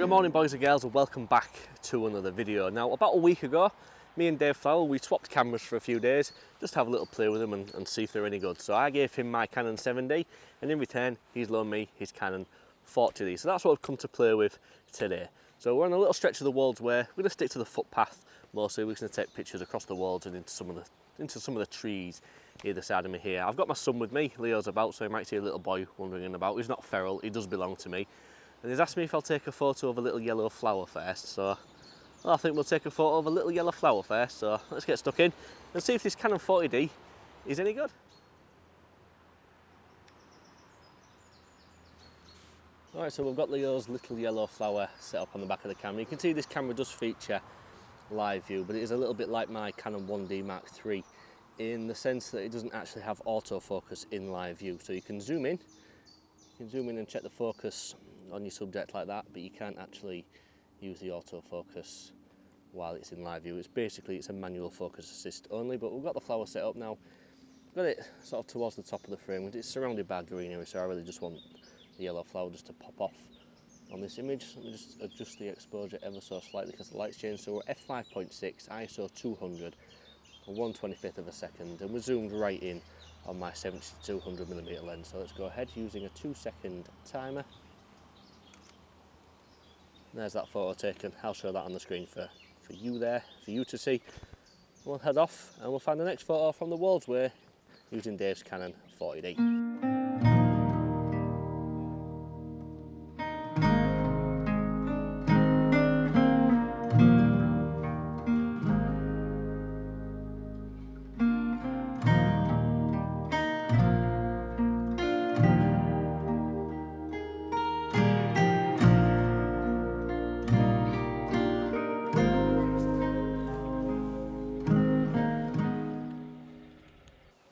Good morning boys and girls, and welcome back to another video. Now about a week ago, me and Dave Flower, we swapped cameras for a few days, just to have a little play with them and see if they're any good. So I gave him my Canon 7D, and in return he's loaned me his Canon 40D. So that's what I've come to play with today. So we're on a little stretch of the Wolds where we're going to stick to the footpath mostly. We're going to take pictures across the Wolds and into some of the trees either side of me here. I've got my son with me, Leo's about, so you might see a little boy wandering about. He's not feral, he does belong to me. And he's asked me if I'll take a photo of a little yellow flower first, so I think we'll take a photo of a little yellow flower first, so let's get stuck in and see if this Canon 40D is any good. Alright, so we've got Leo's little yellow flower set up on the back of the camera. You can see this camera does feature live view, but it is a little bit like my Canon 1D Mark III in the sense that it doesn't actually have autofocus in live view. So you can zoom in and check the focus on your subject like that, but you can't actually use the autofocus while it's in live view. It's a manual focus assist only, but we've got the flower set up now. Got it sort of towards the top of the frame. It's surrounded by greenery, so I really just want the yellow flower just to pop off on this image. Let me just adjust the exposure ever so slightly because the light's changed. So we're f5.6, ISO 200, 1/25 of a second, and we're zoomed right in on my 70-200mm lens. So let's go ahead using a 2-second timer. There's that photo taken. I'll show that on the screen for you there, for you to see. We'll head off and we'll find the next photo from the Wolds way using Dave's Canon 40D.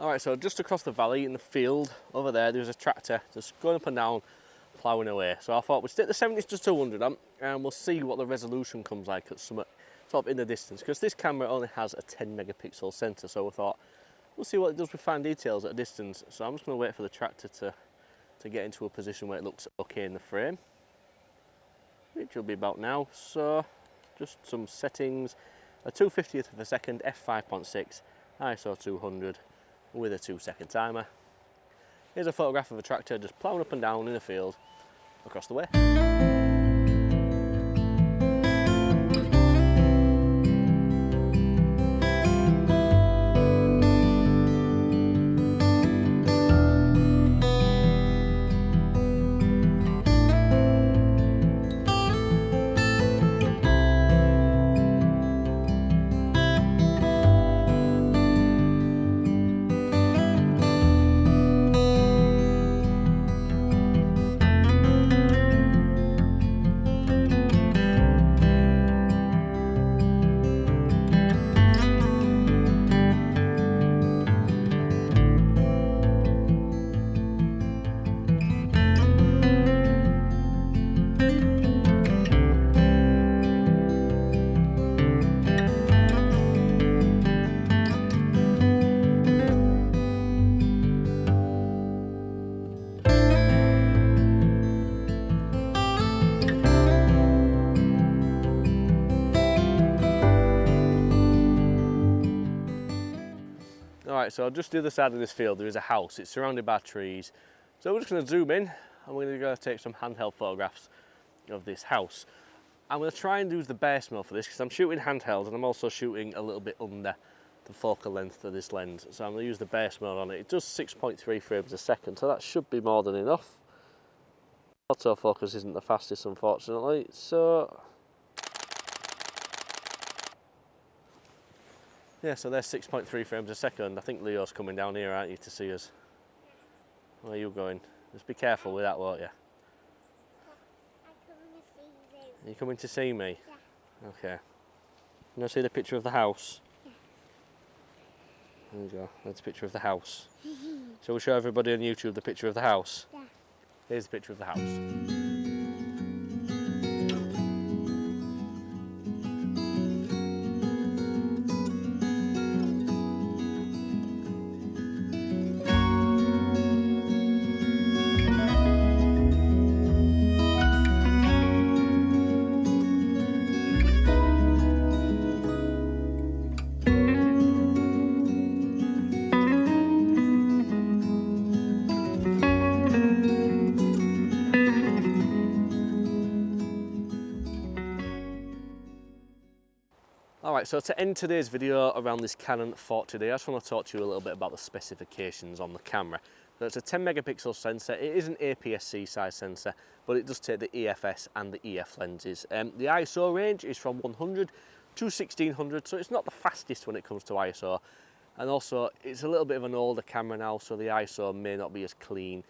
Alright, so just across the valley in the field over there's a tractor just going up and down, ploughing away. So I thought we'd stick the 70-200 on and we'll see what the resolution comes like at some sort of in the distance, because this camera only has a 10 megapixel sensor, so we thought we'll see what it does with fine details at a distance. So I'm just going to wait for the tractor to get into a position where it looks okay in the frame, which will be about now. So just some settings, a 2/50th of a second, f5.6, ISO 200 with a 2-second timer. Here's a photograph of a tractor just ploughing up and down in a field across the way. Alright, so just the other side of this field there is a house. It's surrounded by trees. So we're just going to zoom in and we're going to go take some handheld photographs of this house. I'm going to try and use the base mode for this because I'm shooting handheld and I'm also shooting a little bit under the focal length of this lens. So I'm going to use the base mode on it. It does 6.3 frames a second, so that should be more than enough. Autofocus isn't the fastest, unfortunately, so yeah, so there's 6.3 frames a second. I think Leo's coming down here, aren't you, to see us? Where are you going? Just be careful with that, won't you? I'm coming to see you. Are you coming to see me? Yeah. Okay. You want to see the picture of the house? Yeah. There we go, that's a picture of the house. Shall we show everybody on YouTube the picture of the house? Yeah. Here's the picture of the house. Right, so to end today's video around this Canon 40D, I just want to talk to you a little bit about the specifications on the camera. So it's a 10 megapixel sensor. It is an APS-C size sensor, but it does take the EFS and the EF lenses. The ISO range is from 100 to 1600, so it's not the fastest when it comes to ISO. And also, it's a little bit of an older camera now, so the ISO may not be as clean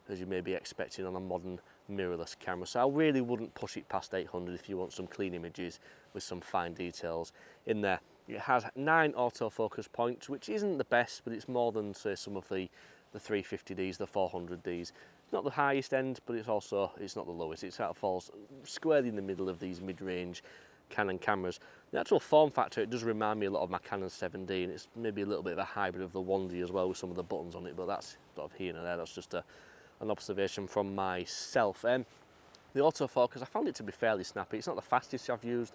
as you may be expecting on a modern mirrorless camera. So I really wouldn't push it past 800 if you want some clean images with some fine details in there. It has 9 autofocus points, which isn't the best, but it's more than, say, some of the 350Ds, the 400Ds. It's not the highest end, but it's not the lowest. It sort of falls squarely in the middle of these mid-range Canon cameras. The actual form factor, it does remind me a lot of my Canon 7D, and it's maybe a little bit of a hybrid of the 1D as well with some of the buttons on it, but that's sort of here and there. That's just an observation from myself. The autofocus, I found it to be fairly snappy. It's not the fastest I've used,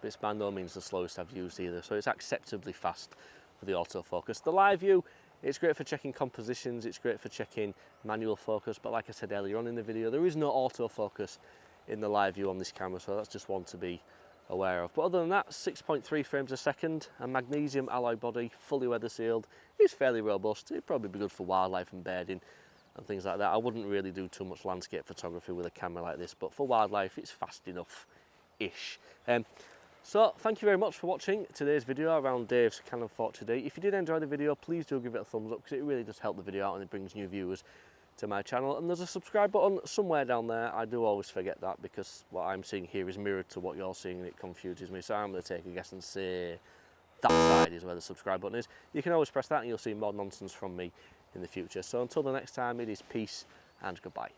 but it's by no means the slowest I've used either, so it's acceptably fast for the autofocus. The live view, it's great for checking compositions, it's great for checking manual focus, but like I said earlier on in the video, there is no autofocus in the live view on this camera, so that's just one to be aware of. But other than that, 6.3 frames a second, a magnesium alloy body, fully weather sealed. It's fairly robust. It'd probably be good for wildlife and birding and things like that. I wouldn't really do too much landscape photography with a camera like this, but for wildlife, it's fast enough-ish. So thank you very much for watching today's video around Dave's Canon 40D. If you did enjoy the video, please do give it a thumbs up, because it really does help the video out and it brings new viewers to my channel. And there's a subscribe button somewhere down there. I do always forget that, because what I'm seeing here is mirrored to what you're seeing and it confuses me. So I'm going to take a guess and say that side is where the subscribe button is. You can always press that and you'll see more nonsense from me in the future. So until the next time, it is peace and goodbye.